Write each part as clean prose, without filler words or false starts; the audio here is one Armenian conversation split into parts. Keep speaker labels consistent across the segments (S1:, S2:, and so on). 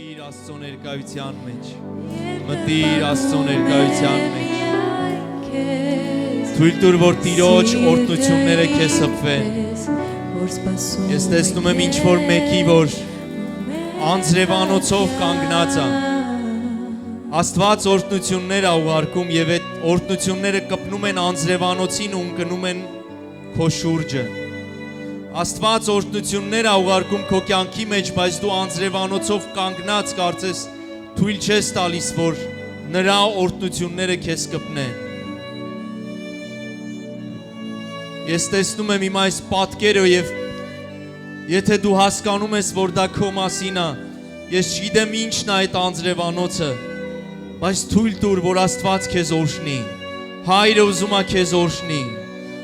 S1: Մտիր Աստծո ներկայության մեջ, մտիր Աստծո ներկայության մեջ, թույլ տուր, որ Տիրոջ օրհնությունները քեզ հպվեն, ես տեսնում եմ ինչ-որ մեկի, որ անձրևանոցով կանգնած է, Աստված օրհնություններ է ուղարկում և այդ օրհնությունները կպնում են անձրևանոցին ու ընկնում են քո շուրջը, Աստված օրհնություններ է ուղարկում քո կյանքի մեջ, բայց դու անձրևանոցով կանգնած կարծես թույլ չես տալիս, որ նրա օրհնությունները քեզ կպնեն։ Ես տեսնում եմ իմ այս պատկերը և եթե դու հասկանում ես, որ դա քո մասին է, ես չգիտեմ ինչն է այդ անձրևանոցը, բայց թույլ տուր, որ Աստված քեզ օրհնի, Հայրը ուզում է քեզ օրհնի,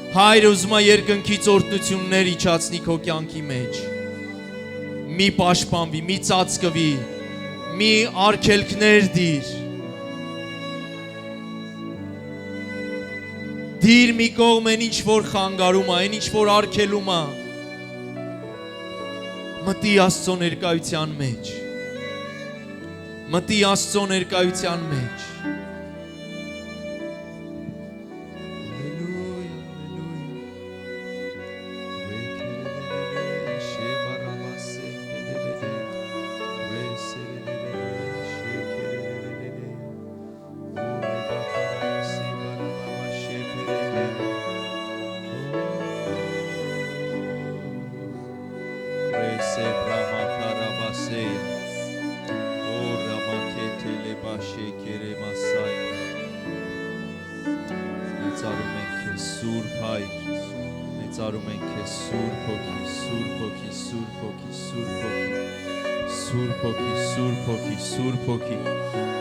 S1: Հայրը ուզում է երկնքից օրհնություններ իջացնի քո կյանքի մեջ, մի պաշտպանվի, մի ծածկվի, մի արգելքներ դիր մի կողմ են ինչ որ խանգարում է, այն ինչ որ արգելում է, մտի Աստծո ներկայության մեջ, մտի Աստծո ներկայության մեջ,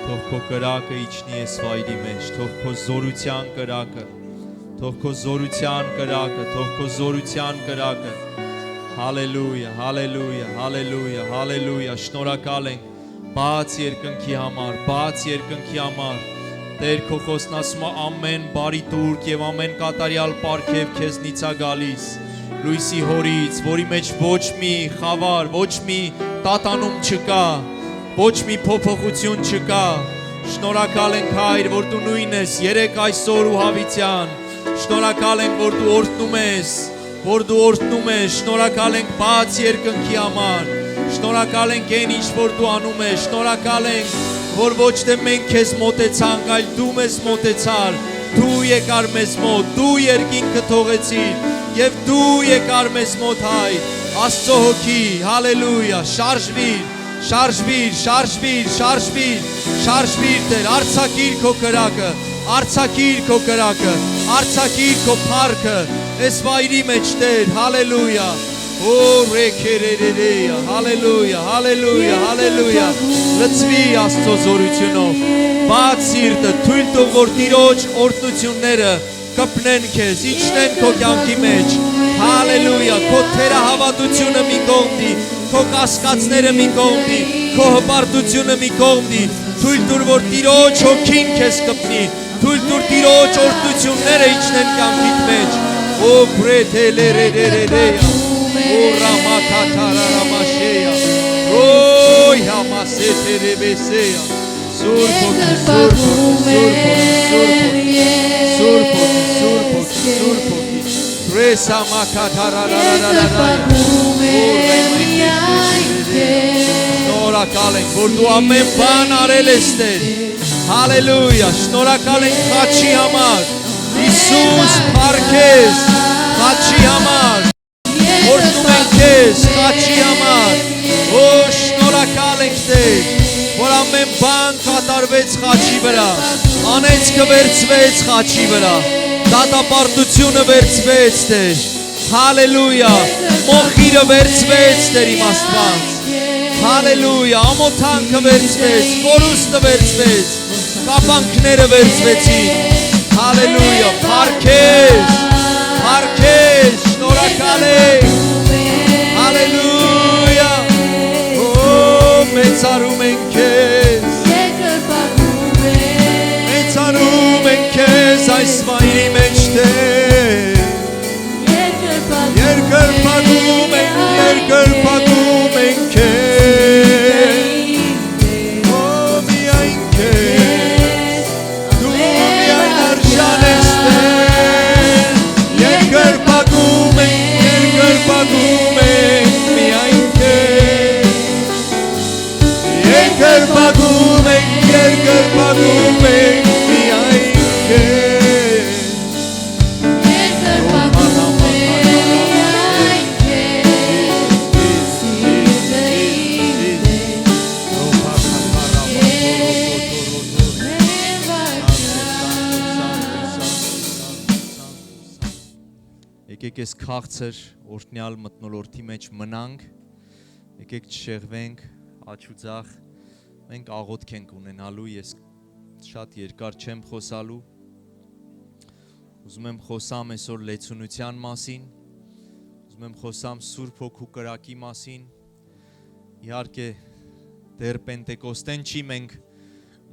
S1: Թող քո կրակը իջնի այս վայրի մեջ, թող քո զորության կրակը, թող քո զորության կրակը, թող քո զորության կրակը, հալելույա, հալելույա, հալելույա, հալելույա, շնորհակալ ենք, բաց երկնքի համար, Տեր քո խոսքն ասում է ամեն բարի տուրք և ամեն կատարյալ պարգև քեզնից է գալիս, լույսի հորից, որի մեջ ոչ մի խավար, ոչ մի տատանում չկա, ոչ մի փոփոխություն չկա, շնորհակալ ենք Հայր, որ դու նույն ես երեկ այսօր ու հավիտյան, շնորհակալ ենք, որ դու օրհնում ես, շնորհակալ ենք բաց երկնքի համար, շնորհակալ ենք այն ինչ որ դու անում ես, շնորհակալ ենք, որ ոչ թե մենք քեզ մոտեցանք, այլ դու մեզ մոտեցար, դու եկար մեզ մոտ, դու երկինքը թողեցիր և դու եկար մեզ մոտ Հայր, Աստծո հոգի, հալելույա, շարժվիր Տեր, արձակիր քո կրակը, արձակիր քո փառքը, այս վայրի մեջ Տեր, հալելույա, հալելույա, լցվի Աստծո զորությունով, բաց սիրտը, թույլ տուր, որ Տիրոջ օրհնությունները կպնեն քեզ, իջնեն քո կյանքի մեջ, հալելույա, քո թերահավատությունը մի կողմնի, քո կասկածները մի կողմնի, քո հպարտությունը մի կողմնի, թույլ տուր, որ Տիրոջ հոգին քեզ կպնի, թույլ տուր Տիրոջ օրհնությունները իջնեն կյանքիդ մեջ, օ բրեթելերերերեյա, օ ռամակաթարարամաշեյա, ոյ համասեթերեբեսեյա, Սուրբ հոգի, Ռեսա շնորհակալ ենք, որ դու ամեն բան արել ես Տեր, հալելույա, շնորհակալ ենք խաչի համար, Հիսուս փառքեզ, խաչի համար, օրհնում ենք քեզ, խաչի համար, օ շնորհակալ ենք Տեր, որ ամեն բան կատարվեց խաչի վրա, անեծքը վերցվեց խաչի վրա, դատապարտությունը վերցվեց Տեր, հալելույա, մոխիրը վերցվեց Տեր իմ Աստված, հալելույա, ամոթանքը վերցվեց, կորուստը վերցվեց, կապանքները վերցվեցին, հալելույա, փառքեզ, շնորհակալ ենք, հալելույա, մեծարում ենք քեզ, մեծարում ենք քեզ այս վայրի մեջ Տեր, երկրպագում ենք քեզ, երկրպագում ենք միայն քեզ Եկեք ես քաղցր օրհնյալ մթնոլորտի մեջ մնանք, եկեք չշեղվենք, աչուձախ, մենք աղոթք ենք ունենալու, ես շատ երկար չեմ խոսալու, ուզում եմ խոսամ այսօր լեցունության մասին, ուզում եմ խոսամ Սուրբ Հոգու կրակի մասին, իհարկե դեռ Պենտեկոստեն չի, մենք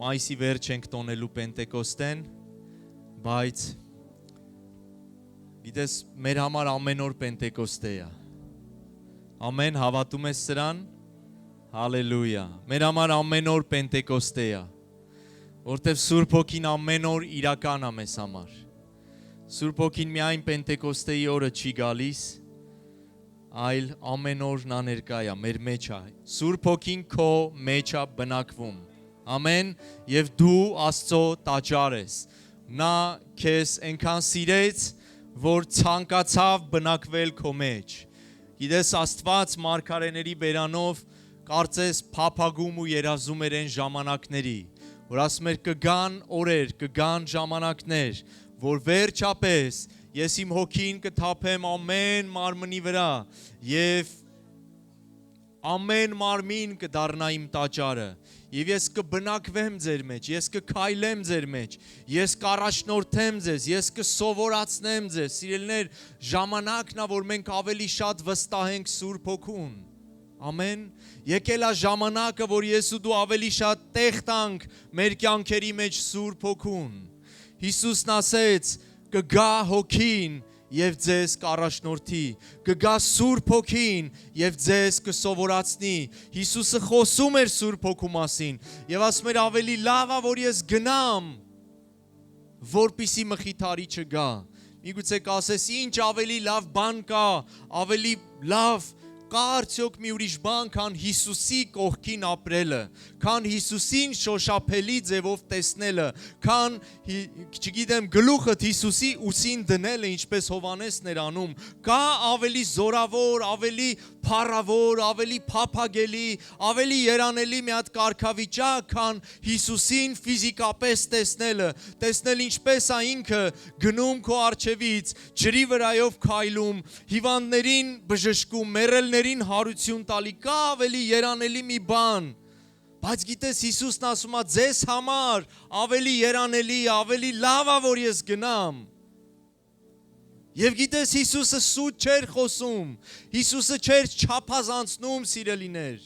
S1: մայիսի վերջ ենք տոնելու Պենտեկոստեն, բայց Գիտես, մեր համար ամեն օր Պենտեկոստե է։ Ամեն, հավատում ես սրան։ Հալելույա։ Մեր համար ամեն օր Պենտեկոստե է։ Որտև Սուրբ Հոգին ամեն օր իրական է մեզ համար։ Սուրբ Հոգին միայն Պենտեկոստեի օրը չի գալիս, այլ ամեն օր նա ներկա է, մեր մեջ է։ Սուրբ Հոգին քո մեջ է բնակվում։ Ամեն, եւ դու Աստծո տաճար ես։ Նա քեզ այնքան սիրեց, որ ցանկացավ բնակվել քո մեջ։ Գիտես Աստված մարգարեների բերանով կարծես փափագում ու երազում էր այն ժամանակների, որ ասում էր կգան օրեր, կգան ժամանակներ, որ վերջապես ես իմ հոգին կթափեմ ամեն մարմնի վրա եւ ամեն մարմին կդառնա իմ տաճարը եւ ես կբնակվեմ ձեր մեջ, ես կքայլեմ ձեր մեջ, ես կառաջնորդեմ ձեզ, ես կսովորացնեմ ձեզ, սիրելիներ, ժամանակն է, որ մենք ավելի շատ վստահենք Սուրբ Հոգուն։ Ամեն, եկել է ժամանակը, որ ես ու դու ավելի շատ տեղ տանք մեր կյանքերի մեջ Սուրբ Հոգուն։ Հիսուսն ասեց, կգա Հոգին եւ ձեզ կառաջնորդի, կգա Սուրբ Հոգին եւ ձեզ կսովորացնի։ Հիսուսը խոսում էր Սուրբ Հոգու մասին եւ ասում էր ավելի լավ է որ ես գնամ, որպիսի մխիթարի չգա։ Միգուցե կասես ինչ ավելի լավ բան կա, ավելի լավ կա արդյոք մի ուրիշ բան, քան Հիսուսի կողքին ապրելը, քան Հիսուսին շոշափելի ձևով տեսնելը, քան, չգիտեմ, գլուխդ Հիսուսի ուսին դնելը, ինչպես Հովհաննեսն էր անում, կա ավելի զորավոր, ավելի փառավոր, ավելի փափագելի, ավելի երանելի մի հատ կարգավիճակ, քան Հիսուսին ֆիզիկապես տեսնելը, տեսնել ինչպես է ինքը գնում քո առջևից, ջրի վրայով քայլում, հիվանդներին բժշկում, մեռելներին հարություն տալի, կա ավելի երանելի մի բան, բայց գիտես Հիսուսն ասում է ձեզ համար ավելի երանելի, ավելի լավ է որ ես գնամ։ Եվ գիտես Հիսուսը սուտ չէր խոսում, Հիսուսը չէր չափազանցնում սիրելիներ,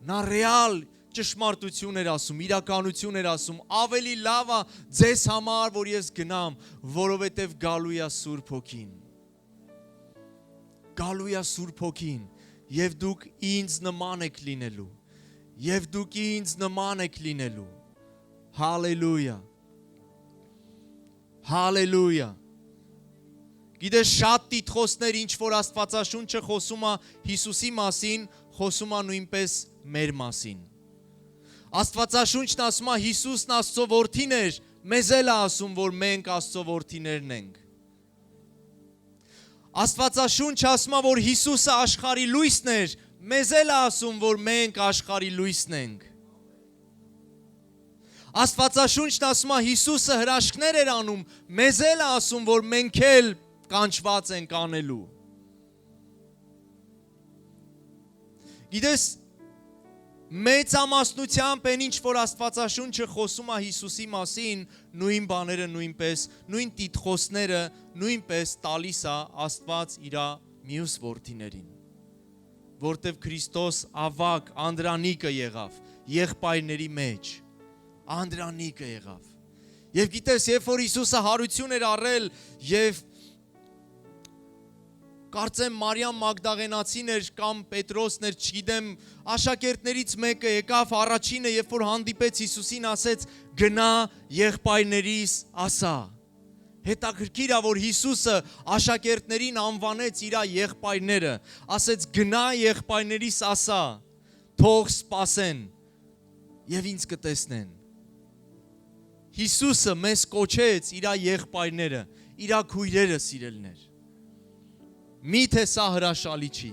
S1: նա ռեալ ճշմարտություն էր ասում, իրականություն էր ասում, ավելի լավ է ձեզ համար որ ես գնամ, որովհետև գալու է Սուրբ Հոգին։ Գալու է Սուրբ Հոգին, եւ դուք ինձ նման եք լինելու, եւ դուք ինձ նման եք լինելու։ Հալելույա։ Հալելույա։ Գիտես շատ տիտղոսներ ինչ որ Աստվածաշունչը խոսում է Հիսուսի մասին, խոսում է նույնպես մեր մասին։ Աստվածաշունչն ասում է Հիսուսն Աստծո որդին էր, մեզ էլ է ասում որ մենք Աստծո որդիներն ենք։ Աստվածաշունչը ասում է որ Հիսուսը աշխարհի լույսն էր, մեզ էլ է ասում որ մենք աշխարհի լույսն ենք։ Աստվածաշունչն ասում է Հիսուսը հրաշքներ էր անում, մեզ էլ է ասում որ մենք էլ կանչված ենք անելու։ Գիտես մեծամասնությամբ այն ինչ որ Աստվածաշունչը խոսում է Հիսուսի մասին, նույն բաները նույնպես, նույն տիտղոսները նույնպես տալիս է Աստված իր մյուս որդիներին։ Որտև Քրիստոս ավակ անդրանիկը եղավ, եղբայրների մեջ, անդրանիկը եղավ։ Եվ գիտես, երբ որ Հիսուսը հարություն էր առել եւ կարծեմ Մարիամ Մագդաղենացին էր կամ Պետրոսն էր, չգիտեմ, աշակերտներից մեկը եկավ առաջինը, երբ որ հանդիպեց Հիսուսին, ասեց գնա եղբայրներիս ասա։ Հետաքրքիր է, որ Հիսուսը աշակերտներին անվանեց իր եղբայրները, ասեց գնա եղբայրներիս ասա, թող սպասեն, եւ ինձ կտեսնեն։ Հիսուսը մեզ կոչեց իր եղբայրները, իր քույրերը սիրելներ։ Միթե սա հրաշալի չի։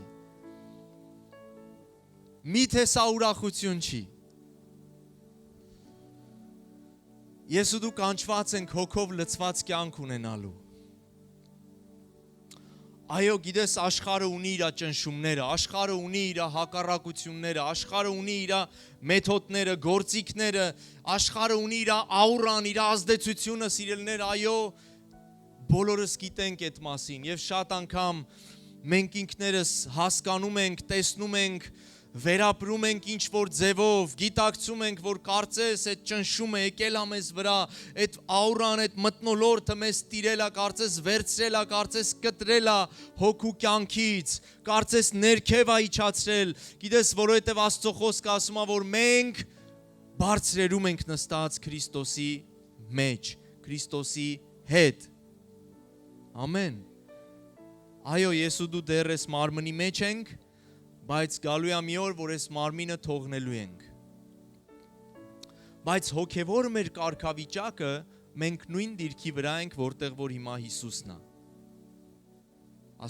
S1: Միթե սա ուրախություն չի։ Ես ու դու կանչված ենք հոգով լցված կյանք ունենալու։ Այո, գիտես, աշխարհը ունի իր ճնշումները, աշխարհը ունի իր հակառակությունները, աշխարհը ունի իր մեթոդները, գործիքները, աշխարհը ունի իր աուրան, իր ազդեցությունը, սիրելներ, այո, բոլորս գիտենք այդ մասին եւ շատ անգամ մենք ինքներս հասկանում ենք, տեսնում ենք, վերապրում ենք ինչ որ ձևով, գիտակցում ենք, որ կարծես այդ ճնշումը եկել է մեզ վրա, այդ աուրան, այդ մթնոլորտը մեզ տիրել է, կարծես վերցրել է, կարծես կտրել է հոգու կյանքից, կարծես ներքև է իջացրել, գիտես, որովհետև Աստծո խոսքը ասում է, որ մենք բարձրերում ենք նստած Քրիստոսի մեջ, Քրիստոսի հետ։ Ամեն։ Այո, ես ու դու դեռ ես մարմնի մեջ ենք, բայց գալու է մի օր, որ այս մարմինը թողնելու ենք։ Բայց հոգևոր մեր կարգավիճակը մենք նույն դիրքի վրա ենք, որտեղ որ հիմա Հիսուսն է։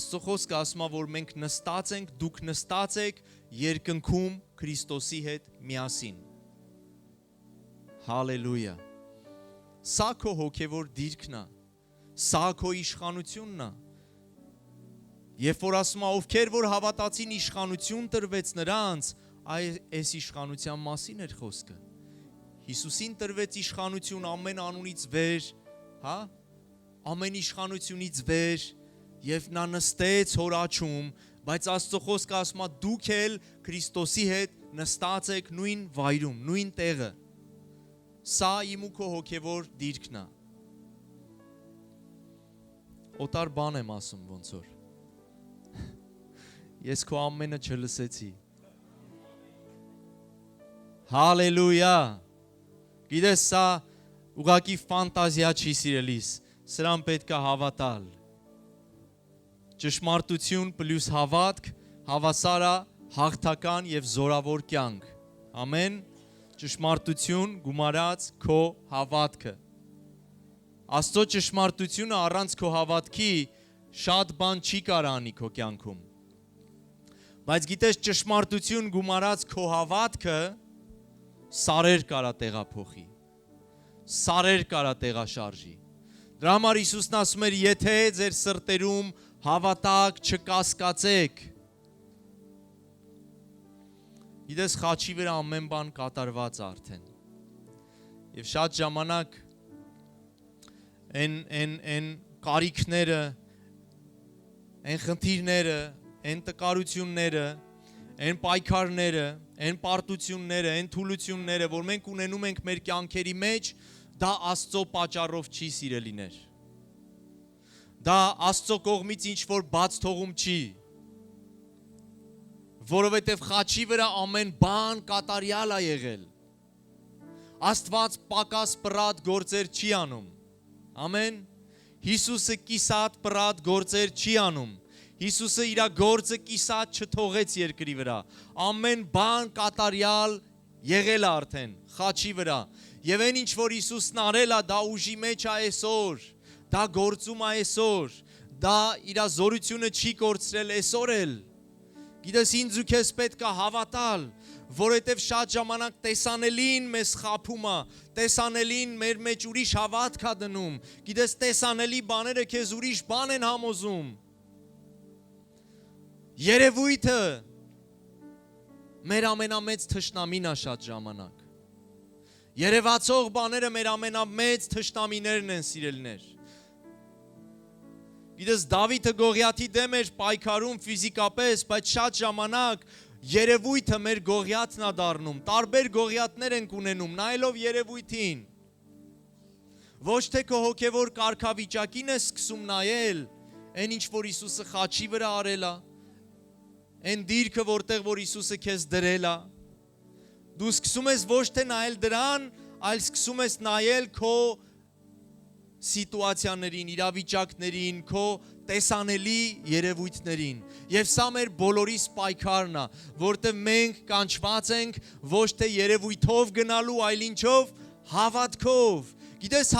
S1: Աստծո խոսքը ասում է, որ մենք նստած ենք, դուք նստած եք երկնքում Քրիստոսի հետ միասին։ Հալելույա։ Սա քո հոգևոր դիրքն է։ Սա քո իշխանությունն է։ Երբ որ ասում է, ովքեր որ հավատացին իշխանություն տրվեց նրանց, այս իշխանության մասին էր խոսքը։ Հիսուսին տրվեց իշխանություն ամեն անունից վեր, հա? Ամեն իշխանությունից վեր, եւ նա նստեց հոր աջում, բայց Աստծո խոսքը ասում է, դուք էլ Քրիստոսի հետ նստած եք նույն վայրում, նույն տեղը։ Սա իմ ու քո հոգևոր դիրքն է։ Օտար բան եմ ասում ոնց որ։ Ես քո ամենը չլսեցի։ Հալելույա։ Գիտես, սա ուղղակի ֆանտազիա չի սիրելիս, սրան պետք է հավատալ։ Ճշմարտություն պլյուս հավատք հավասար է հաղթական եւ զորավոր կյանք։ Ամեն։ Ճշմարտություն գումարած քո հավատքը։ Աստծո ճշմարտությունը առանց քո հավատքի շատ բան չի կարող անի քո կյանքում։ Բայց գիտես, ճշմարտություն գումարած քո հավատքը սարեր կարա տեղափոխի, սարեր կարա տեղաշարժի։ Դրա համար Հիսուսն ասում էր, եթե ձեր սրտերում հավատակ չկասկածեք։ Գիտես, խաչի վրա ամեն բան կատարված արդեն։ Եվ շատ ժամանակ են կարիքները, են խնդիրները, են տկարությունները, են պայքարները, են պարտությունները, են թուլությունները, որ մենք ունենում ենք մեր կյանքերի մեջ, դա Աստծո պատճառով չի սիրելիներ։ Դա Աստծո կողմից ինչ որ բաց թողում չի, որովհետև խաչի վրա ամեն բան կատարյալ է եղել։ Աստված պակաս պրատ գործեր չի անում։ Ամեն։ Հիսուսը կիսատ պրատ գործեր չի անում։ Հիսուսը իր գործը կիսատ չթողեց երկրի վրա։ Ամեն բան կատարյալ եղել է արդեն խաչի վրա։ Եվ այն ինչ որ Հիսուսն արել է, դա ուժի մեջ է այսօր։ Դա գործում է այսօր։ Դա իր զորությունը չի կորցրել այսօր էլ։ Գիտես, ինձ ու քեզ պետք է հավատալ, որովհետև շատ ժամանակ տեսանելին մեզ խաբում է, տեսանելին մեր մեջ ուրիշ հավատք է դնում։ Գիտես, տեսանելի բաները քեզ ուրիշ բան են համոզում։ Երևույթը մեր ամենամեծ թշնամին է շատ ժամանակ։ Երևացող բաները մեր ամենամեծ թշնամիներն են, սիրելիներ։ Գիտես, Դավիթը Գողիաթի դեմ էր պայքարում ֆիզիկապես, բայց շատ ժամանակ երևույթը մեր Գողիաթն է դառնում։ Տարբեր Գողիաթներ ենք ունենում, նայելով երևույթին։ Ոչ թե քո հոգևոր կարգավիճակին ես սկսում նայել, այն ինչ որ Հիսուսը խաչի վրա արել է, այն դիրքը, որտեղ որ Հիսուսը քեզ դրել է։ Դու սկսում ես ոչ թե նայել դրան, այլ սկսում ես նայել քո սիտուացիաներին, իրավիճակներին, քո տեսանելի երևույթներին։ Եվ սա մեր բոլորիս պայքարն է, որտեղ մենք կանչված ենք ոչ թե երևույթով գնալու, այլ ինչով, հավատքով։ Գիտես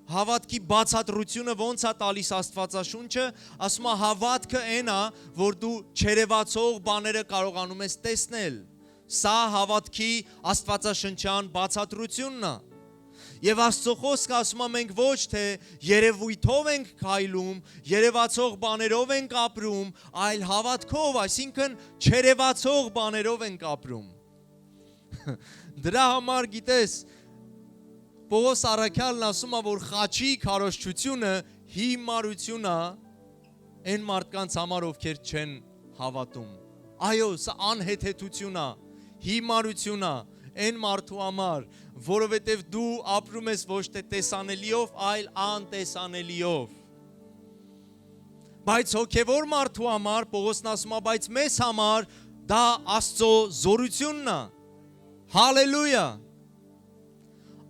S1: հավատքի բացատրությունը ոնց է տալիս Աստվածաշունչը, ասում է հավատքը այն է, որ դու չերևացող բաները կարողանում ես տեսնել։ Սա հավատքի Աստվածաշնչյան բացատրությունն է։ Եվ Աստծո խոսքը ասում է մենք ոչ թե երևույթով ենք քայլում, երևացող բաներով ենք ապրում, այլ հավատքով, այսինքն չերևացող բաներով ենք ապրում։ Դրա համար գիտես, Պողոս առաքյալն ասում է, որ խաչի քարոզչությունը հիմարություն է այն մարդկանց համար, ովքեր չեն հավատում։ Այո, սա անհեթեթություն է, հիմարություն է այն մարդու համար, որովհետև դու ապրում ես ոչ թե տեսանելիով, այլ անտեսանելիով։ Բայց հոգևոր մարդու համար, Պողոսն ասում է, բայց մեզ համար դա Աստծո զորությունն է։ Հալելույա։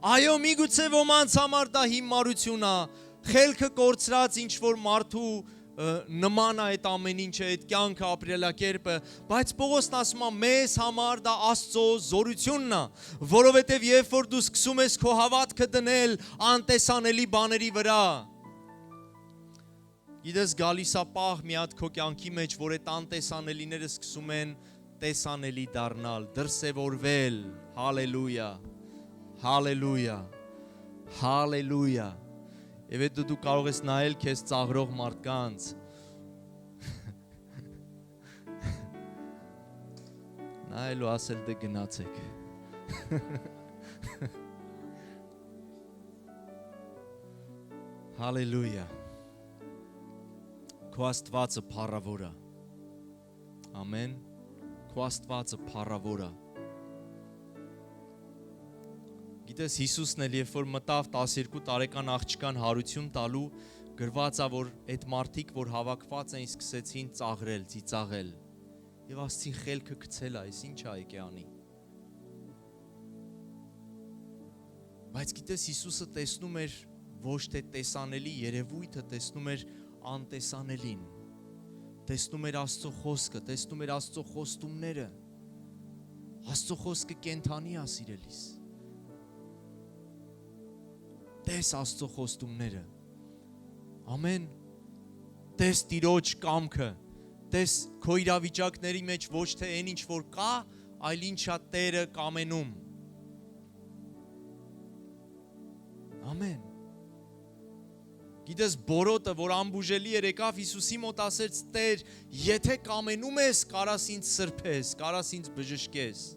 S1: Այո, միգուցե ոմանց համար դա հիմարություն է, խելքը կորցրած ինչ-որ մարդու նման է այդ ամեն ինչը, այդ կյանքը, ապրելակերպը, բայց Պողոսն ասում է, մեզ համար դա Աստծո զորությունն է, որովհետև երբ որ դու սկսում ես քո հավատքը դնել անտեսանելի բաների վրա, գիտես գալիս է պահ մի հատ քո կյանքի մեջ, որ այդ անտեսանելիները սկսում են տեսանելի դառնալ, դրսևորվել, հալելույա, հալելույա, հալելույա։ Եվ այդ դու կարող ես նայել քեզ ծաղրող մարդկանց, նայել ու ասել դե գնացեք։ Հալելույա։ Քո Աստվածը փառավոր է։ Ամեն։ Քո Աստվածը փառավոր է։ Գիտես Հիսուսն էլ երբ որ մտավ 12 տարեկան աղջկան հարություն տալու, գրված է, որ այդ մարդիկ, որ հավաքված էին, սկսեցին ծաղրել, ծիծաղել։ Եվ ասցին խելքը գցել է, այս ինչ է եկե անի։ Բայց գիտես Հիսուսը տեսնում էր ոչ թե տեսանելի երևույթը, տեսնում էր անտեսանելին։ Տեսնում էր Աստծո խոսքը, տեսնում էր Աստծո խոստումները։ Աստծո խոսքը կենդանի է, սիրելիս։ Տես Աստծո խոստումները։ Ամեն։ Տես Տիրոջ կամքը։ Տես քո իրավիճակների մեջ ոչ թե այն ինչ որ կա, այլ ինչա Տերը կամենում։ Ամեն։ Գիտես բորոտը, որ ամբուժելի էր, եկավ Հիսուսի մոտ ասեց. Տեր, եթե կամենում ես, կարաս ինձ սրբես, կարաս ինձ բժշկես։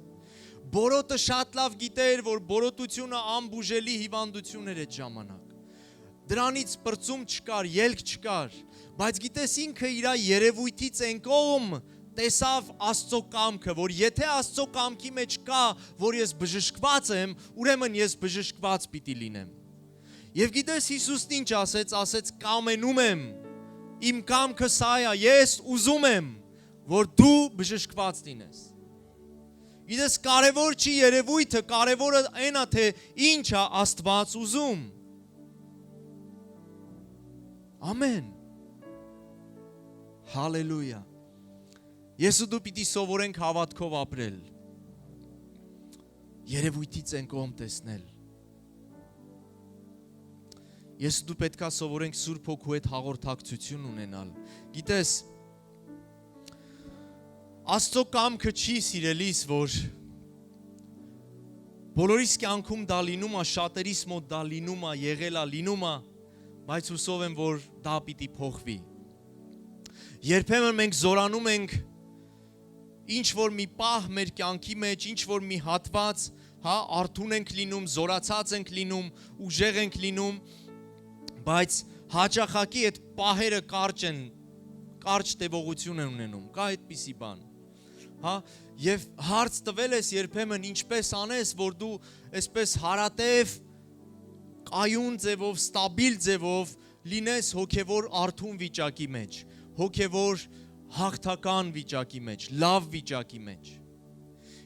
S1: Բորոտը շատ լավ գիտեր, որ բորոտությունը ամբուժելի հիվանդություն էր այդ ժամանակ։ Դրանից պրծում չկար, ելք չկար, բայց գիտես ինքը իր երևույթից են կողմ տեսավ Աստծո կամքը, որ եթե Աստծո կամքի մեջ կա, որ ես բժշկված եմ, ուրեմն ես բժշկված պիտի լինեմ։ Եվ գիտես Հիսուսն ինչ ասեց, ասեց կամենում եմ, իմ կամքը սա է, ես ուզում եմ, որ դու բժշկված լինես։ Գիտես կարևոր չի երևույթը, կարևորը այն է, թե ինչ է Աստված ուզում։ Ամեն։ Հալելույա։ Ես ու դու պիտի սովորենք հավատքով ապրել։ Երևույթից են կողմ տեսնել։ Ես ու դու պետք է սովորենք Սուրբ Հոգու հետ հաղորդակցություն ունենալ։ Գիտես, Աստծո կամքը չի սիրելիս, որ բոլորիս կյանքում դա լինում է, շատերիս մոտ դա լինում է, եղել է, լինում է, բայց հուսով եմ, որ դա պիտի փոխվի։ Երբեմն մենք զորանում ենք ինչ որ մի պահ մեր կյանքի մեջ, ինչ որ մի հատված, արթուն ենք լինում, զորացած ենք լինում, ուժեղ ենք լինում, բայց հաճախակի այդ պահերը կարճ են, կարճ տևողություն են ունենում, կա այդպիսի բան։ Եվ հարց տվել ես երբեմն ինչպես անես, որ դու այսպես հարատև, կայուն ձևով, ստաբիլ ձևով լինես հոգևոր արթուն վիճակի մեջ, հոգևոր հաղթական վիճակի մեջ, լավ վիճակի մեջ։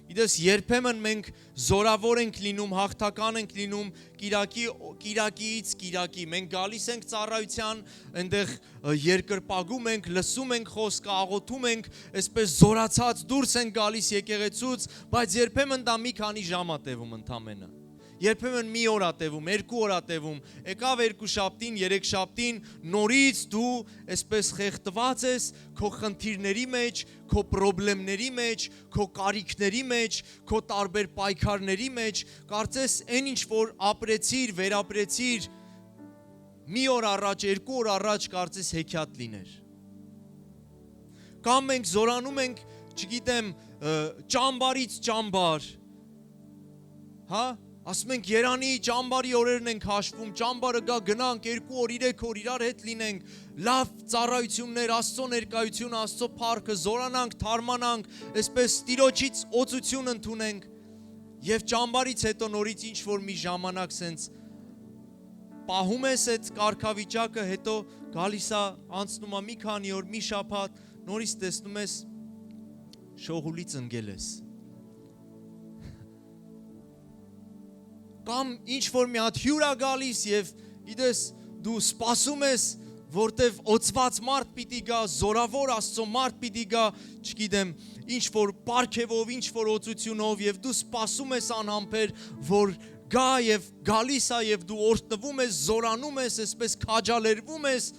S1: Իդես երբեմն մենք զորավոր ենք լինում, հաղթական ենք լինում կիրակից կիրակի։ Մենք գալիս ենք ծառայության, այնտեղ երկրպագում ենք, լսում ենք խոսքը, աղոթում ենք, այսպես զորացած դուրս ենք գալիս եկեղեցուց, բայց երբեմն դա մի քանի ժամ է տևում ընդամենը։ Երբեմն մի օր է տևում, 2 օր է տևում, եկավ 2 շաբթին, 3 շաբթին, նորից դու այսպես խեղդված ես քո խնդիրների մեջ, քո խնդիրների մեջ, քո կարիքների մեջ, քո տարբեր պայքարների մեջ, կարծես այն ինչ որ ապրեցիր, վերապրեցիր, մի օր առաջ, 2 օր առաջ կարծես հեքիաթ լիներ։ Կամ մենք զորանում ենք, չգիտեմ, ճամբարից ճամբար, հա? Ասում ենք Երանի ճամբարի օրերն ենք հաշվում, ճամբարը գնանք 2 օր, 3 օր իրար հետ լինենք, լավ ծառայություններ, Աստծո ներկայություն, Աստծո փառքը, զորանանք, թարմանանք, այսպես Տիրոջից օծություն ընդունենք, եւ ճամբարից հետո նորից ինչ որ մի ժամանակ սենց պահում ես այդ կարգավիճակը, հետո գալիս է, անցնում է մի քանի օր, մի շաբաթ, նորից տեսնում ես շողուլից ընկել ես։ Կամ ինչ որ մի հատ հյուր է գալիս եւ իդես դու սպասում ես, որտեվ օծված մարդ պիտի գա, զորավոր Աստծո մարդ պիտի գա, չգիտեմ, ինչ որ պարգևով, ինչ որ օծությունով եւ դու սպասում ես անհամբեր, որ գա եւ գալիս է եւ դու օրհնվում ես, զորանում ես, այսպես քաջալերվում ես,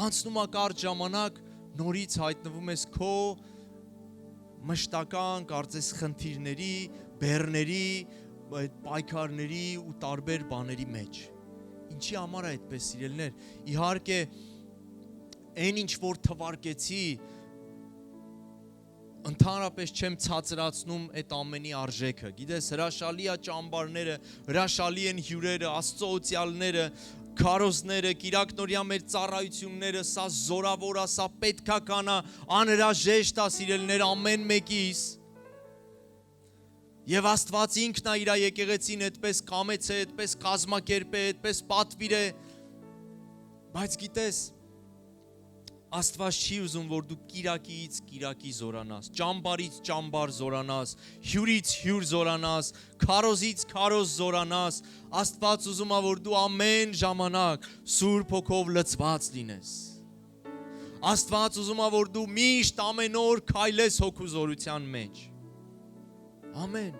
S1: անցնում է կարճ ժամանակ, նորից հայտնվում ես քո մշտական կարծես խնդիրների, բեռների, այդ պայքարների ու տարբեր բաների մեջ։ Ինչի համար է այդպես սիրելիներ։ Իհարկե, այն ինչ որ թվարկեցի, ընդհանրապես չեմ ցածրացնում այդ ամենի արժեքը։ Գիտես, հրաշալի է ճամբարները, հրաշալի են հյուրերը, Աստծո օծյալները, քարոզները, կիրակնորյա մեր ծառայությունները, սա զորավոր է, սա պետքական է, անհրաժեշտ է սիրելիներ ամեն մեկիս։ Եվ Աստված ինքն է իր եկեղեցին այդպես կամեց է, այդպես կազմակերպ է, այդպես պատվիր է, բայց գիտես, Աստված չի ուզում, որ դու կիրակից կիրակի զորանաս, ճամբարից ճամբար զորանաս, հյուրից հյուր զորանաս, քարոզից քարոզ զորանաս, Աստված ուզում է, որ դու ամեն ժամանակ Սուրբ Հոգով լցված լինես։ Աստված ուզում է, որ դու միշտ ամեն օր քայլես հոգու զորության մեջ։ Ամեն։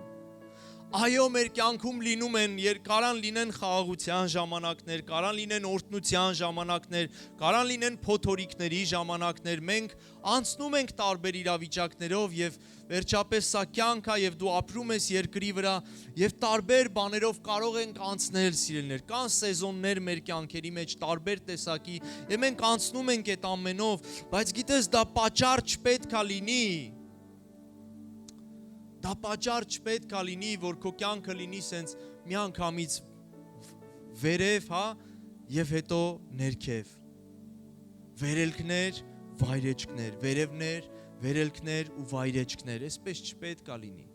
S1: Այո, մեր կյանքում լինում են, կարան լինեն խաղաղության ժամանակներ, կարան լինեն օրհնության ժամանակներ, կարան լինեն փոթորիկների ժամանակներ, մենք անցնում ենք տարբեր իրավիճակներով եւ վերջապես սա կյանք է եւ դու ապրում ես երկրի վրա եւ տարբեր բաներով կարող ենք անցնել սիրելիներ։ Կան սեզոններ մեր կյանքերի մեջ տարբեր տեսակի եւ մենք անցնում ենք այդ ամենով, բայց գիտես դա պատճառ չպետք է լինի։ Դա պատճառ չպետք է լինի, որ քո կյանքը լինի սենց միանգամից վերև, հա, եւ հետո ներքև։ Վերելքներ, վայրեջքներ, վերևներ, վերելքներ ու վայրեջքներ, այսպես չպետք է լինի։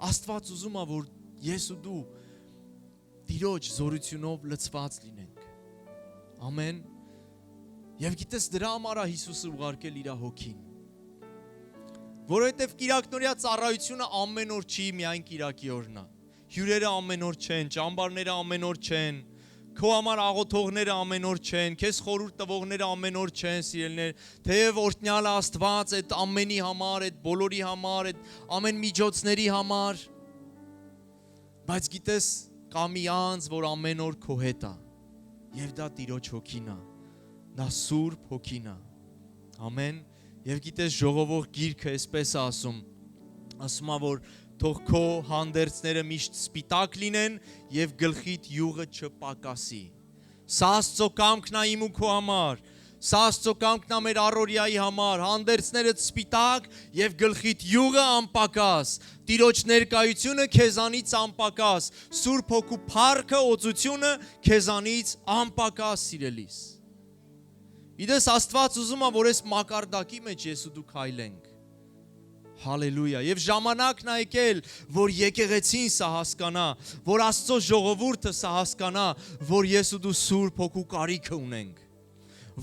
S1: Աստված ուզում է, որ ես ու դու Տիրոջ զորությունով լցված լինենք։ Ամեն։ Եվ գիտես դրա համար է Հիսուսը ուղարկել իր հոգին։ Որովհետև կիրակնորյա ծառայությունը ամեն օր չի, միայն կիրակի օրն է։ Հյուրերը ամեն օր չեն, ճամբարները ամեն օր չեն, քո համար աղոթողները ամեն օր չեն, քեզ խորհուրդ տվողները ամեն օր չեն, սիրելիներ, թեև օրհնյալ Աստված այդ ամենի համար, այդ բոլորի համար, այդ ամեն միջոցների համար, բայց գիտես, կա մի անձ, որ ամեն օր քո հետ է, եւ դա Տիրոջ հոգին է, դա Սուրբ հոգին է։ Ամեն։ Եվ գիտես ժողովող գիրքը այսպես է ասում է, որ թող քո հանդերձները միշտ սպիտակ լինեն եւ գլխիդ յուղը չպակասի։ Սա Աստծո կամքն է իմ ու քո համար, սա Աստծո կամքն է մեր առօրյայի համար, հանդերձներդ սպիտակ եւ գլխիդ յուղը անպակաս, Տիրոջ ներկայությունը քեզանից անպակաս, Սուրբ Հոգու փառքը, օծությունը քեզանից անպակաս սիրելիս։ Իդես Աստված ուզում է, որ այս մակարդակի մեջ ես ու դու քայլենք։ Հալելույա։ Եվ ժամանակն է եկել, որ եկեղեցին սա հասկանա, որ Աստծո ժողովուրդը սա հասկանա, որ ես ու դու Սուրբ Հոգու կարիքը ունենք։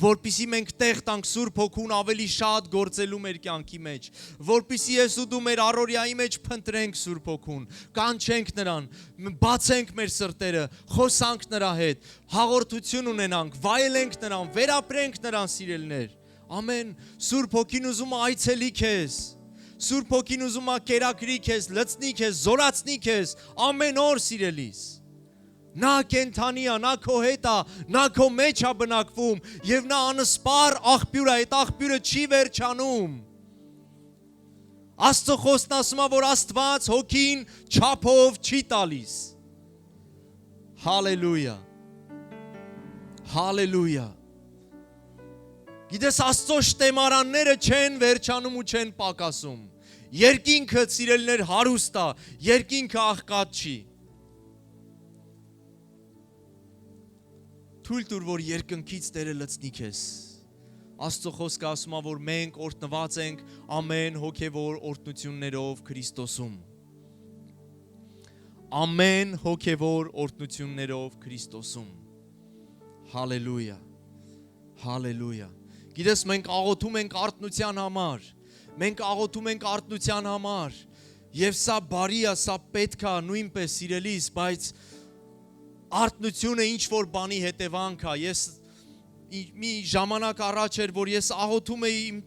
S1: որպիսի մենք տեղ տանք Սուրբ Հոգուն ավելի շատ գործելու մեր կյանքի մեջ, որպիսի ես ու դու մեր առօրյայի մեջ փնտրենք Սուրբ Հոգուն, կանչենք նրան, բացենք մեր սրտերը, խոսանք նրա հետ, հաղորդություն ունենանք, վայելենք նրան, վերապրենք նրան, սիրելիներ։ Ամեն, Սուրբ Հոգին ուզում է այցելի քեզ, Սուրբ Հոգին ուզում է կերակրի քեզ, լցնի քեզ, զորացնի քեզ ամեն օր, սիրելիս։ Նա կենթանի է, նա քո հետ է, նա քո մեջ է բնակվում եւ նա անսպար աղբյուր է, այդ աղբյուրը չի վերջանում։ Աստծո խոսքն ասում է, որ Աստված Հոգին չափով չի տալիս։ Հալելույա։ Հալելույա։ Գիտես, Աստծո շտեմարանները չեն վերջանում ու չեն պակասում։ Երկինքը, սիրելիներ, հարուստ է, երկինքը աղքատ չի։ Թույլ տուր, որ երկնքից Տերը լցնի քեզ։ Աստծո խոսքը ասում է, որ մենք օրհնված ենք ամեն հոգևոր օրհնություններով Քրիստոսում։ Ամեն հոգևոր օրհնություններով Քրիստոսում։ Հալելույա։ Հալելույա։ Գիտես, մենք աղոթում ենք արթնության համար։ Մենք աղոթում ենք արթնության համար։ Եվ սա բարի է, սա պետք է նույնպես, սիրելիս, բայց արթնությունը ինչ որ բանի հետևանք է։ Ես մի ժամանակ առաջ էր, որ ես աղոթում էի իմ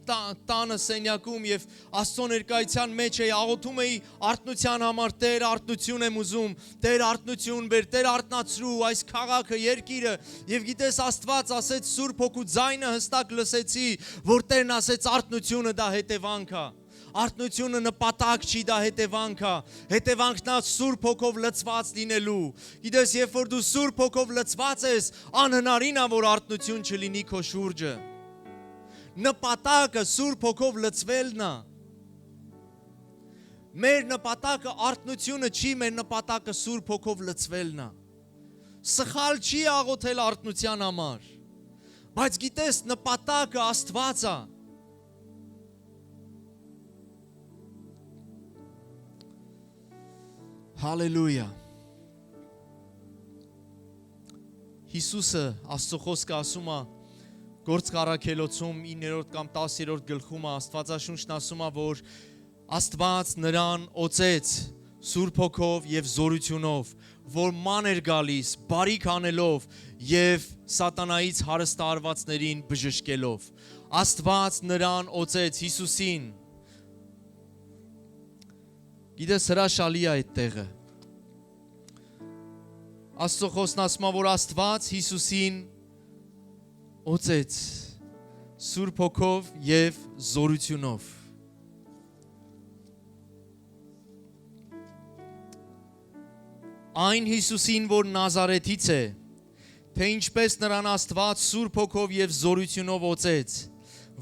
S1: տանը սենյակում եւ Աստծո ներկայության մեջ էի, աղոթում էի արթնության համար, Տեր, արթնություն եմ ուզում, Տեր, արթնություն բեր, Տեր, արթնացրու այս քաղաքը, երկիրը։ Եվ գիտես, Աստված ասեց, Սուրբ Հոգու ձայնը հստակ լսեցի, որ Տերն ասեց, արթնությունը դա հետևանք է։ Արթնությունը նպատակ չի, դա հետևանք է։ Հետևանքն է Սուրբ Հոգով լցված լինելու։ Գիտես, երբ որ դու Սուրբ Հոգով լցված ես, անհնարին է, որ արթնություն չլինի քո շուրջը։ Նպատակը Սուրբ Հոգով լցվելն է։ Մեր նպատակը արթնությունը չի, մեր նպատակը Սուրբ Հոգով լցվելն է։ Սխալ չի աղոթել արթնության համար, բայց գիտես, նպատակը Աստված է։ Հալելույա։ Հիսուսը, Աստծո խոսքը ասում է, Գործք առաքելոցում 9-րդ կամ 10-րդ գլխում Աստվածաշունչն ասում է, որ Աստված նրան օծեց Սուրբ Հոգով եւ զորությունով, որ ման էր գալիս, բարիք անելով եւ սատանայից հարստահարվածներին բժշկելով։ Աստված նրան օծեց, Հիսուսին։ Գիտես, հրաշալի է այդ տեղը։ Աստծո խոսքն ասում է, որ Աստված Հիսուսին օծեց Սուրբ Հոգով եւ զորությունով։ Այն Հիսուսին, որ Նազարեթից է, թե ինչպես նրան Աստված Սուրբ Հոգով եւ զորությունով օծեց,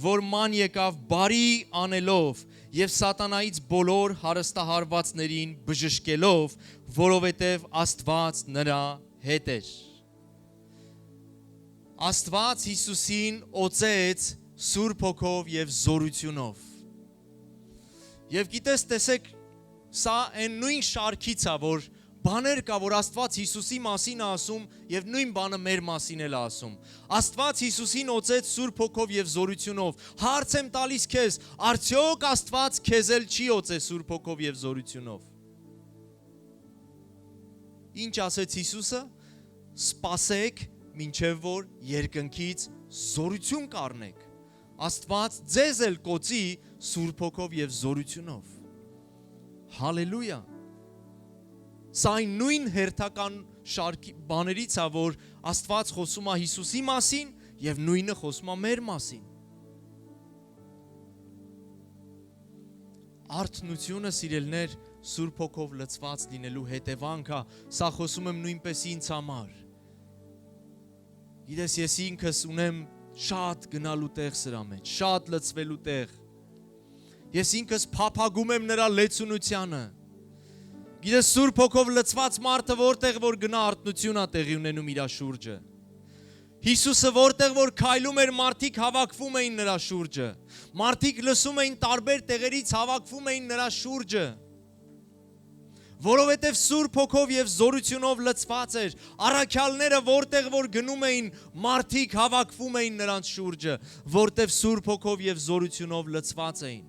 S1: որ ման եկավ բարի անելով եւ սատանայից բոլոր հարստահարվածներին բժշկելով, որովհետեւ Աստված նրա հետ էր։ Աստված Հիսուսին օծեց Սուրբ Հոգով եւ զորությունով։ Եվ գիտես, տեսեք, սա այն նույն շարքից է, որ բաներ կա, որ Աստված Հիսուսի մասին է ասում եւ նույն բանը մեր մասին էլ է ասում։ Աստված Հիսուսին օծեց Սուրբ Հոգով եւ զորությունով։ Հարց եմ տալիս քեզ, արդյոք Աստված քեզ էլ չի օծե Սուրբ Հոգով եւ զորությունով։ Ինչ ասեց Հիսուսը։ Սպասեք, մինչև որ երկնքից զորություն կառնեք։ Աստված ձեզ էլ կոծի Սուրբ Հոգով եւ զորությունով։ Հալելույա։ Սա այն նույն հերթական շարքի բաներից է, որ Աստված խոսում է Հիսուսի մասին եւ նույնը խոսում է մեր մասին։ Արթնությունը, սիրելներ, Սուրբ Հոգով լցված լինելու հետևանքը, սա խոսում եմ նույնպես ինձ համար։ Գիտես, ես ինքս ունեմ շատ գնալու տեղ սրա մեջ, շատ լցվելու տեղ։ Ես ինքս փափագում եմ նրա լեցունությանը։ Գիտես, Սուրբ Հոգով լցված մարդը որտեղ որ գնա արթնություն է տեղի ունենում իր շուրջը։ Հիսուսը որտեղ որ քայլում էր, մարդիկ հավաքվում էին նրա շուրջը։ Մարդիկ լսում էին տարբեր տեղերից, հավաքվում էին նրա շուրջը։ Որովհետև Սուրբ Հոգով եւ զորությունով լցված էր, առաքյալները որտեղ որ գնում էին, մարդիկ հավաքվում էին նրանց շուրջը, որտեղ Սուրբ Հոգով եւ զորությունով լցված էին։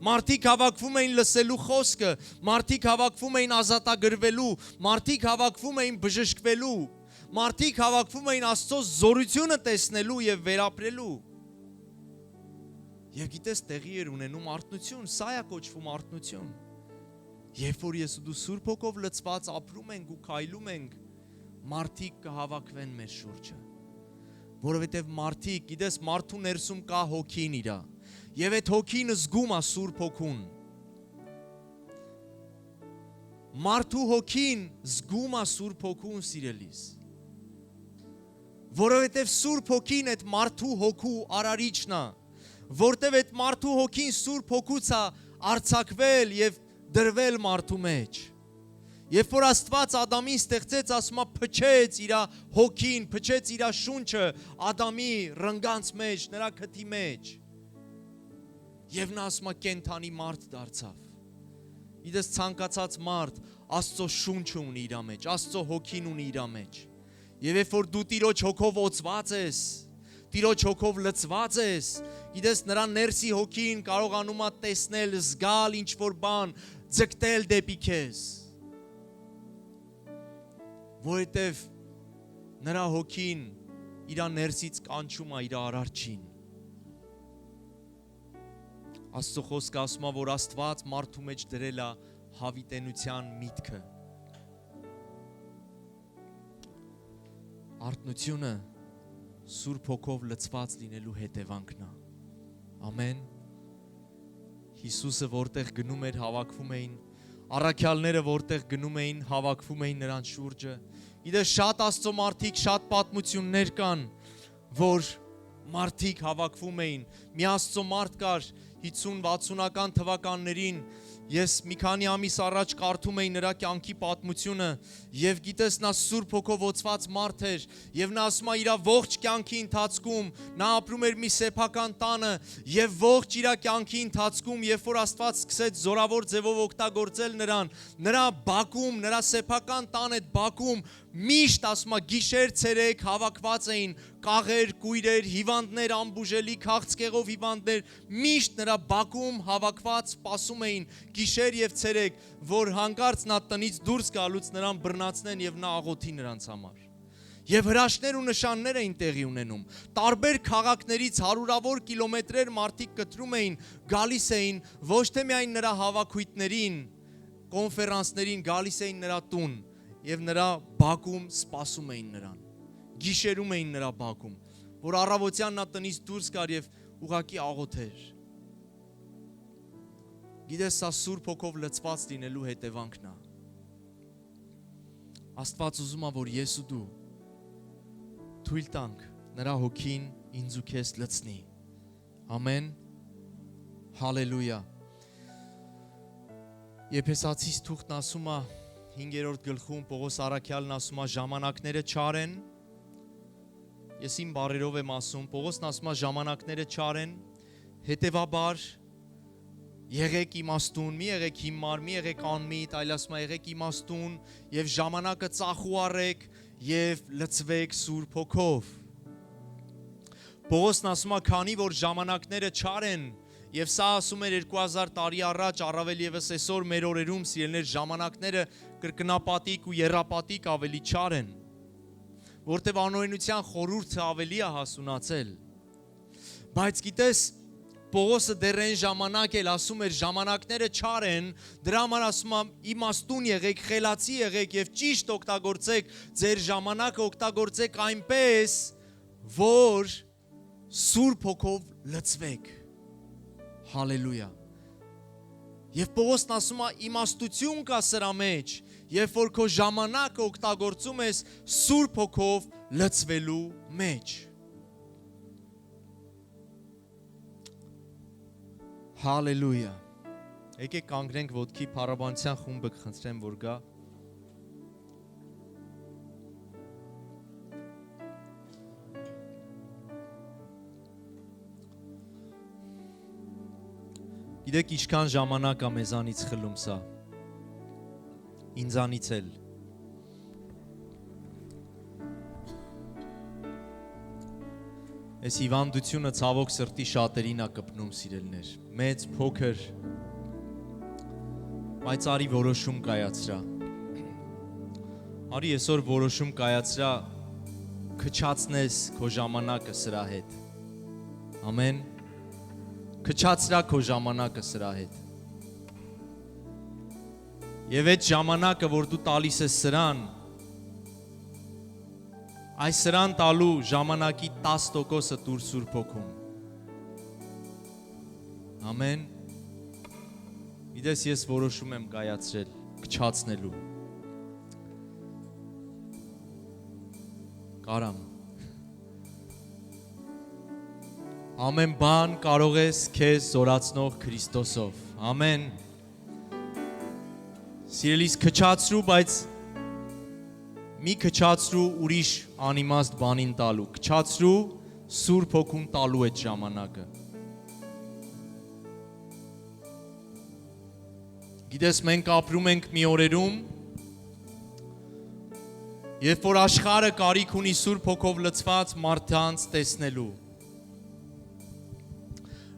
S1: Մարդիկ հավաքվում էին լսելու խոսքը, մարդիկ հավաքվում էին ազատագրվելու, մարդիկ հավաքվում էին բժշկվելու, մարդիկ հավաքվում էին Աստծո զորությունը տեսնելու եւ վերապրելու։ Եվ գիտես, տեղի էր ունենում արթնություն, սա է կոչվում արթնություն։ Երբ որ ես ու դու Սուրբ Հոգով լցված ապրում ենք ու քայլում ենք, մարդիկ կհավաքվեն մեր շուրջը։ Որովհետև մարդիկ, գիտես, մարդու ներսում կա հոգին իրա, եւ այդ հոգին զգում է Սուրբ Հոգուն։ Մարդու հոգին զգում է Սուրբ Հոգուն, սիրելիս։ Որովհետև Սուրբ Հոգին այդ մարդու հոգու արարիչն է, որտև այդ մարդու հոգին Սուրբ Հոգուց է արձակվել եւ դրվել մարդու մեջ։ Երբ որ Աստված Ադամին ստեղծեց, ասում է փչեց իր հոգին, փչեց իր շունչը Ադամի ռնգանց մեջ, նրա քթի մեջ։ Եվ նա ասում է կենթանի մարդ դարձավ։ Իդես ցանկացած մարդ Աստծո շունչը ունի իր մեջ, Աստծո հոգին ունի իր մեջ։ Եվ երբ որ դու Տիրոջ հոգով օծված ես, Տիրոջ հոգով լցված ես, գիտես նրա ներսի հոգին կարողանում է տեսնել, զգալ ինչ որ բան, ձգտել դեպի քեզ։ Որովհետև նրա հոգին իր ներսից կանչում է իր արարչին։ Աստծո խոսքը ասում է, որ Աստված մարդու մեջ դրել է հավիտենության միտքը։ Արթնությունը Սուրբ Հոգով լցված լինելու հետևանքն է։ Ամեն։ Հիսուսը որտեղ գնում էր, հավաքվում էին, առաքյալները որտեղ գնում էին, հավաքվում էին նրանց շուրջը։ Գիտես, շատ Աստծո մարդիկ, շատ պատմություններ կան, որ մարդիկ հավաքվում էին։ Մի Աստծո մարդ կար 50-60-ական թվականներին, ես մի քանի ամիս առաջ կարդում էի նրա կյանքի պատմությունը եւ գիտես նա Սուրբ Հոգով օծված մարդ էր եւ նա ասում է իր ողջ կյանքի ընթացքում նա ապրում էր մի սեփական տանը եւ ողջ իր կյանքի ընթացքում երբ որ Աստված սկսեց զորավոր ձևով օգտագործել նրան նրա բակում նրա սեփական տան այդ բակում միշտ ասում է գիշեր ցերեկ հավաքված էին կաղեր, կույրեր, հիվանդներ, անբուժելի քաղցկեղով հիվանդներ միշտ նրա բակում հավաքված սպասում էին գիշեր եւ ցերեկ, որ հանկարծ նա տնից դուրս գալուց նրան բռնացնեն եւ նա աղոթի նրանց համար։ Եվ հրաշքներ ու նշաններ էին տեղի ունենում։ Տարբեր քաղաքներից հարյուրավոր կիլոմետրեր մարդիկ կտրում էին, գալիս էին ոչ թե միայն նրա հավաքույթներին, կոնֆերանսներին, գալիս էին նրա տուն եւ նրա բակում սպասում էին նրան։ Գիշերում էին նրա բակում, որ առավոտյան նա տնից դուրս գար եւ ուղակի աղոթեր։ Գիտես, սա Սուրբ Հոգով լցված լինելու հետևանքն է։ Աստված ուզում է, որ ես ու դու թույլ տանք նրա հոգին ինձ ու քեզ լցնի։ Ամեն։ Հալելույա։ Եփեսացիս թուղթն ասում է 5-րդ գլխում Պողոս առաքյալն ասում է ժամանակները չար են։ Ես իմ բառերով եմ ասում, Պողոսն ասում է ժամանակները չար են, հետևաբար եղեք իմաստուն, մի եղեք հիմար, մի եղեք անմիտ, այլ ասում է եղեք իմաստուն եւ ժամանակը ծախու առեք եւ լցվեք Սուրբ Հոգով։ Պողոսն ասում է քանի որ ժամանակները չար են եւ սա ասում էր 2000 տարի առաջ, առավել եւս այսօր մեր օրերում սիրելիներ ժամանակները կրկնապատիկ ու եռապատիկ ավելի չար են, որտեւ անօրենության խորհուրդը ավելի է հասունացել։ Բայց գիտես, Պողոսը դեռ այն ժամանակ էլ ասում էր ժամանակները չար են, դրա համար ասում է իմաստուն եղեք, խելացի եղեք եւ ճիշտ օգտագործեք ձեր ժամանակը, օգտագործեք այնպես, որ Սուրբ Հոգով լցվեք։ Հալելույա։ Եվ Պողոսն ասում է իմաստություն կա սրա մեջ, երբ որ քո ժամանակը օգտագործում ես Սուրբ Հոգով լցվելու մեջ։ Հալելույա։ Եկեք կանգնենք ոտքի փառաբանության խումբը կխնդրեմ, որ գա։ Գիտեք ինչքան ժամանակ է մեզանից խլում սա։ ինձանից էլ։ Այս հիվանդությունը ցավոք սրտի շատերին է կպնում, սիրելիներ։ Մեծ, փոքր, բայց արի որոշում կայացրա։ Արի այսօր որոշում կայացրա քչացնես քո ժամանակը սրա հետ։ Ամեն։ Քչացրա քո ժամանակը սրա հետ։ Եվ այդ ժամանակը, որ դու տալիս ես սրան, այս սրան տալու ժամանակի 10%-ը դուր Սուրբ Հոգում։ Ամեն։ Գիտես, ես որոշում եմ կայացրել, քչացնելու։ Կարամ։ Ամեն բան կարող ես քեզ զորացնող Քրիստոսով։ Ամեն։ Սիրելիս, քչացրու, բայց մի քչացրու ուրիշ անիմաստ բանին տալու, քչացրու Սուրբ Հոգուն տալու այդ ժամանակը։ Գիտես, մենք ապրում ենք մի օրերում, երբ որ աշխարհը կարիք ունի Սուրբ Հոգով լցված մարդկանց տեսնելու։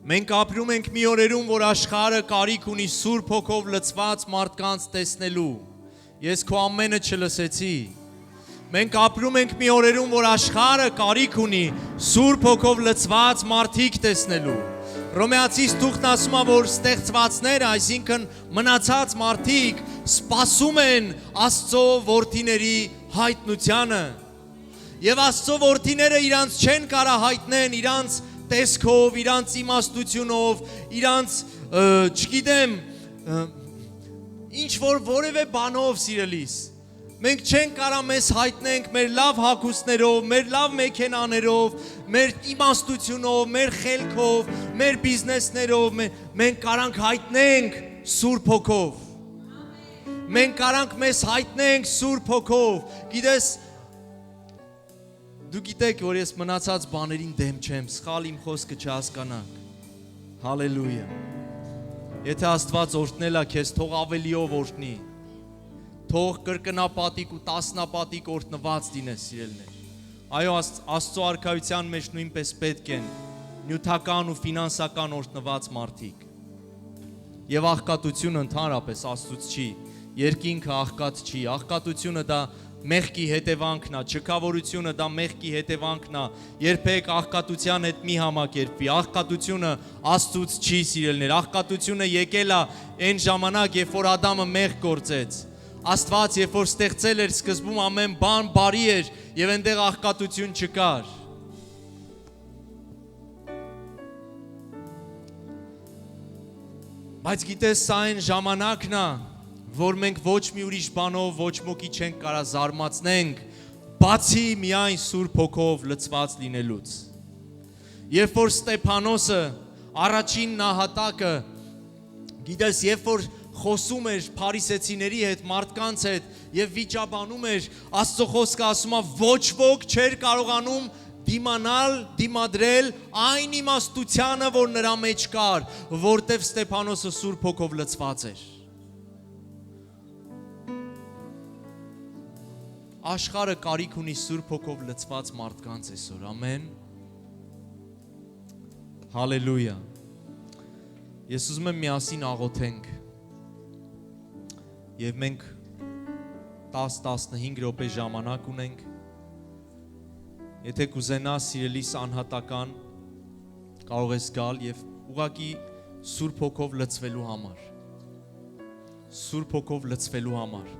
S1: Մենք ապրում ենք մի օրերում, որ աշխարհը կարիք ունի Սուրբ Հոգով լցված մարդկանց տեսնելու։ Ես քո ամենը չլսեցի։ Մենք ապրում ենք մի օրերում, որ աշխարհը կարիք ունի Սուրբ Հոգով լցված մարդիկ տեսնելու։ Հռոմեացիս թուղթն ասում է, որ ստեղծվածները, այսինքն մնացած մարդիկ սպասում են Աստծո որդիների հայտնությանը։ Եվ Աստծո որդիները իրանց չեն կարա հայտնեն իրանց տեսքով, իրանց իմաստությունով, իրանց, չգիտեմ, ինչ որ որևէ բանով, սիրելիս։ Մենք չենք կարա մեզ հայտնենք մեր լավ հագուստներով, մեր լավ մեքենաներով, մեր իմաստությունով, մեր խելքով, մեր բիզնեսներով, մենք կարանք հայտնենք Սուրբ Հոգով։ Մենք կարանք մեզ հայտնենք Սուրբ Հոգով։ Գիտես, դու գիտեք, որ ես մնացած բաներին դեմ չեմ, սխալ իմ խոսքը չհասկանաք։ Հալելույա։ Եթե Աստված օրհնել է քեզ, թող ավելիով օրհնի։ Թող կրկնապատիկ ու տասնապատիկ օրհնված լինես, սիրելիներ։ Այո, Աստծո արքայության մեջ նույնպես պետք են նյութական ու ֆինանսական օրհնված մարդիկ։ Եվ աղքատությունը ընդհանրապես Աստծուց չի, երկինքը աղքատ չի, աղքատությունը դա մեղքի հետևանքն է, չքավորությունը դա մեղքի հետևանքն է, երբեք աղքատության հետ մի համակերպվի, աղքատությունը Աստծուց չի, սիրելիներ, աղքատությունը եկել է այն ժամանակ, երբ որ Ադամը մեղք գործեց։ Աստված, երբ որ ստեղծել էր, սկզբում ամեն բան բարի էր եւ այնտեղ աղքատություն չկար։ Բայց գիտես, սա այն ժամանակն է, որ մենք ոչ մի ուրիշ բանով, ոչ մոքի չենք կարա զարմացնենք, բացի միայն Սուրբ Հոգով լցված լինելուց։ Երբ որ Ստեփանոսը առաջին նահատակը, գիտես, երբ որ խոսում էր փարիսեցիների հետ, մարդկանց հետ եւ վիճաբանում էր, Աստծո խոսքը ասում է, ոչ ոք չէր կարողանում դիմանալ, դիմադրել այն իմաստությանը, որ նրա մեջ կար, որտեվ Ստեփանոսը Սուրբ Հոգով լցված էր։ Աշխարհը կարիք ունի Սուրբ Հոգով լցված մարդկանց այսօր, ամեն։ Հալելույա։ Ես ուզում եմ միասին աղոթենք։ Եվ մենք 10-15 րոպե ժամանակ ունենք։ Եթե կուզենաս, սիրելիս, անհատական, կարող ես գալ եւ ուղղակի Սուրբ Հոգով լցվելու համար։ Սուրբ Հոգով լցվելու համար։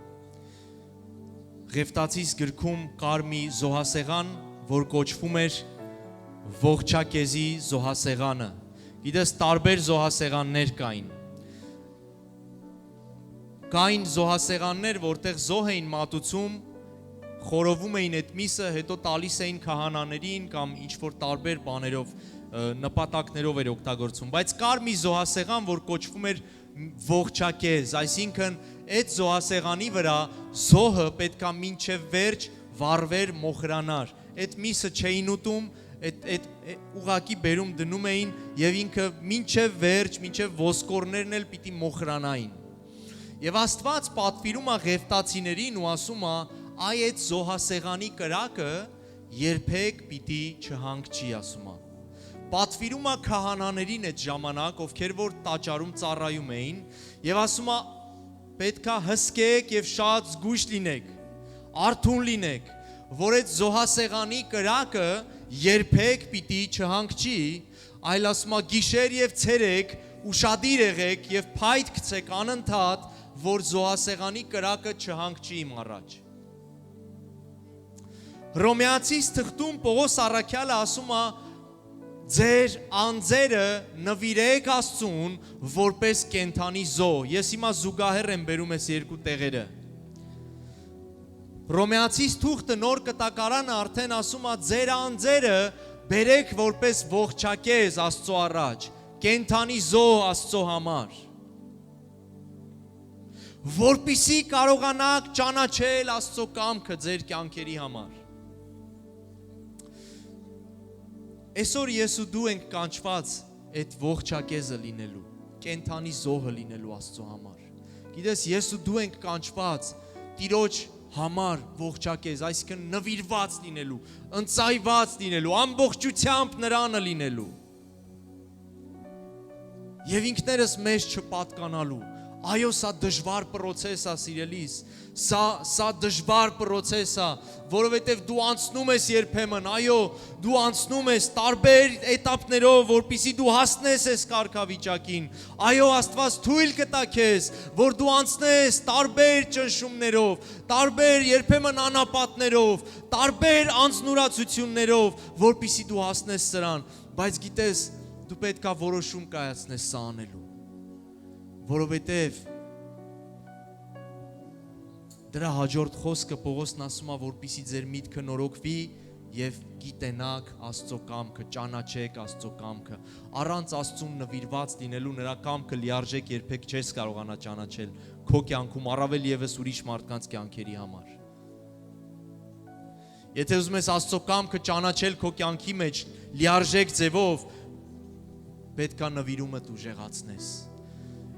S1: Ղևտացիս գրքում կար մի զոհասեղան, որ կոչվում էր Ողջակեզի զոհասեղանը։ Գիտես, տարբեր զոհասեղաններ կային։ Կային զոհասեղաններ, որտեղ զոհ էին մատուցում, խորովում էին այդ միսը, հետո տալիս էին քահանաներին կամ ինչ-որ տարբեր բաներով, նպատակներով էր օգտագործվում, բայց կար մի զոհասեղան, որ կոչվում էր Ողջակեզ, այսինքն այդ զոհասեղանի վրա զոհը պետքա մինչև վերջ վառվեր, մոխրանար, այդ միսը չէին ուտում, այդ ուղակի բերում դնում էին եւ ինքը մինչև վերջ, մինչև ոսկորներն էլ պիտի մոխրանային։ Եվ Աստված պատվիրում է Ղևտացիներին ու ասում է, այ այդ զոհասեղանի կրակը երբեք պիտի չհանգչի, ասում է։ Պատվիրում է քահանաներին այդ ժամանակ, ովքեր որ տաճարում ծառայում էին, եւ ասում է, պետք է հսկեք եւ շատ զգույշ լինեք, արթուն լինեք, որ այդ զոհասեղանի կրակը երբեք պիտի չհանգչի, այլ ասում է գիշեր եւ ցերեկ ուշադիր եղեք եւ փայտ գցեք անընդհատ, որ զոհասեղանի կրակը չհանգչի իմ առաջ։ Հռոմեացիս թղթում Պողոս առաքյալը ասում է, ձեր անձերը նվիրեք Աստծուն որպես կենդանի զոհ։ Ես հիմա զուգահեռ եմ բերում այս երկու տեղերը։ Հռոմեացիս թուղթը նոր կտակարանը արդեն ասում է, ձեր անձերը բերեք որպես ողջակեզ Աստծո առաջ, կենդանի զոհ Աստծո համար, որպիսի կարողանաք ճանաչել Աստծո կամքը ձեր կյանքերի համար։ Այսօր ես ու դու ենք կանչված այդ ողջակեզը լինելու, կենդանի զոհը լինելու Աստծո համար։ Գիտես, ես ու դու ենք կանչված Տիրոջ համար ողջակեզ, այսինքն նվիրված լինելու, ընծայված լինելու, ամբողջությամբ նրանը լինելու։ Եվ ինքներս մեզ չպատկանալու։ Այո, սա դժվար process է, սիրելիս, սա դժվար process է, որովհետև դու անցնում ես երբեմն, այո, դու անցնում ես տարբեր էտապներով, որպեսզի դու հասնես այս կարգավիճակին։ Այո, Աստված թույլ կտա քեզ, որ դու անցնես տարբեր ճնշումներով, տարբեր երբեմն անապատներով, տարբեր անձնուրացություններով, որպեսզի դու հասնես սրան, բայց գիտես, դու պետք է որոշում կայացնես սա անելու։ Որովհետև դրա հաջորդ խոսքը Պողոսն ասում է, որպեսզի ձեր միտքը նորոգվի եւ գիտենաք Աստծո կամքը, ճանաչեք Աստծո կամքը։ Առանց Աստծուն նվիրված լինելու նրա կամքը լիարժեք երբեք չես կարողանա ճանաչել քո կյանքում, առավել եւս ուրիշ մարդկանց կյանքերի համար։ Եթե ուզում ես Աստծո կամքը ճանաչել քո կյանքի մեջ լիարժեք ձևով, պետք է նվիրումդ ուժեղացնես։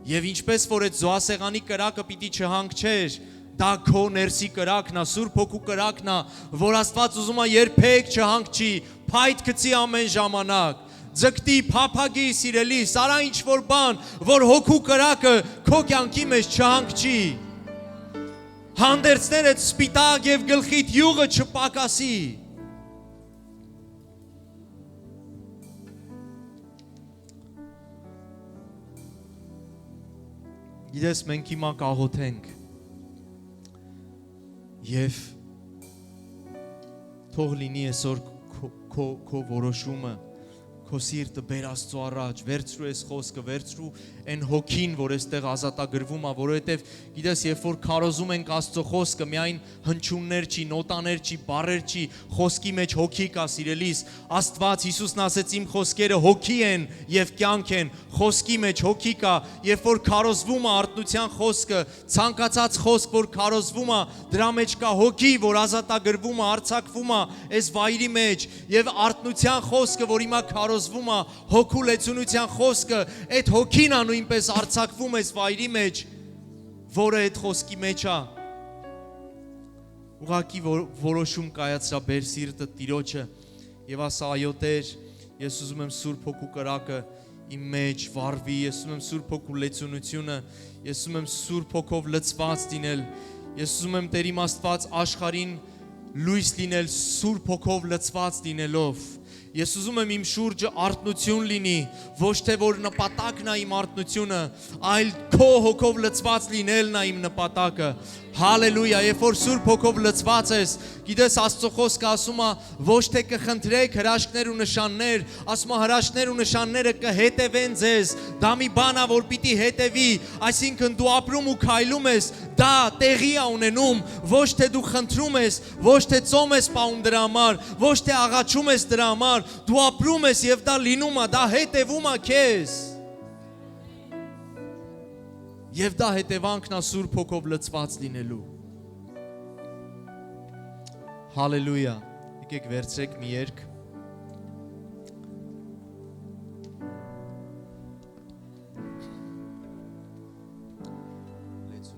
S1: Եվ ինչպես որ այդ զոհասեղանի կրակը պիտի չհանգչեր, դա քո ներսի կրակն է, Սուրբ Հոգու կրակն է, որ Աստված ուզում է երբեք չհանգչի, փայտ գցի ամեն ժամանակ, ձգտի, փափագի, սիրելիս, արա ինչ-որ բան, որ Հոգու կրակը քո կյանքի մեջ չհանգչի, հանդերձներ այդ սպիտակ եւ գլխիդ յուղը չպակասի։ Գիտես, մենք հիմա կաղոթենք և թող լինի այսօր քո որոշումը, քո սիրտը բեր Աստծո առաջ, վերցրու այս խոսքը, վերցրու այն հոգին, որ այստեղ ազատագրվում է, որովհետև գիտես, երբ որ քարոզում ենք Աստծո խոսքը, միայն հնչյուններ չի, նոտաներ չի, բառեր չի, խոսքի մեջ հոգի կա, սիրելիս, Աստված Հիսուսն ասեց իմ խոսքերը հոգի են եւ կյանք են, խոսքի մեջ հոգի կա, երբ որ քարոզվում է արթնության խոսքը, ցանկացած խոսք, որ քարոզվում է, դրա մեջ կա հոգի, որ ազատագրվում է, արձակվում է այս վայրի մեջ, եւ արթնության խոսքը, որ հիմա քարոզվում է, հոգու լեցունության խոսքը, այդ հոգին է նույնպես արձակվում այս վայրի մեջ, որը այդ խոսքի մեջ է։ Ուղղակի որոշում կայացրա բեր սիրտը Տիրոջը եւ ասա այո Տեր, ես ուզում եմ Սուրբ Հոգու կրակը իմ մեջ վառվի, ես ուզում եմ Սուրբ Հոգու լեցունությունը, ես ուզում եմ Սուրբ Հոգով լցված լինել, ես ուզում եմ Տեր իմ Աստված աշխարհին լույս լինել Սուրբ Հոգով լցված լինելով։ Ես ուզում եմ իմ շուրջը արթնություն լինի, ոչ թե որ նպատակն է իմ արթնությունը, այլ քո հոգով լցված լինելն է իմ նպատակը։ Հալելույա, երբ որ Սուրբ Հոգով լցված ես, գիտես Աստծո խոսքը ասում է, ոչ թե կխնդրեք հրաշքներ ու նշաններ, ասում է հրաշքներ ու նշանները կհետևեն ձեզ, դա մի բան է, որ պիտի հետևի, այսինքն դու ապրում ու քայլում ես, դա տեղի է ունենում, ոչ թե դու խնդրում ես, ոչ թե ծոմ ես պահում դրա համար, ոչ թե աղաչում ես դրա համար, դու ապրում ես եւ դա լինում է, դա հետևում է քեզ։ Եվ դա հետևանքն է Սուրբ Հոգով լցված լինելու։ Հալելույա։ Եկեք վերցրեք մի երգ։ Լեցուն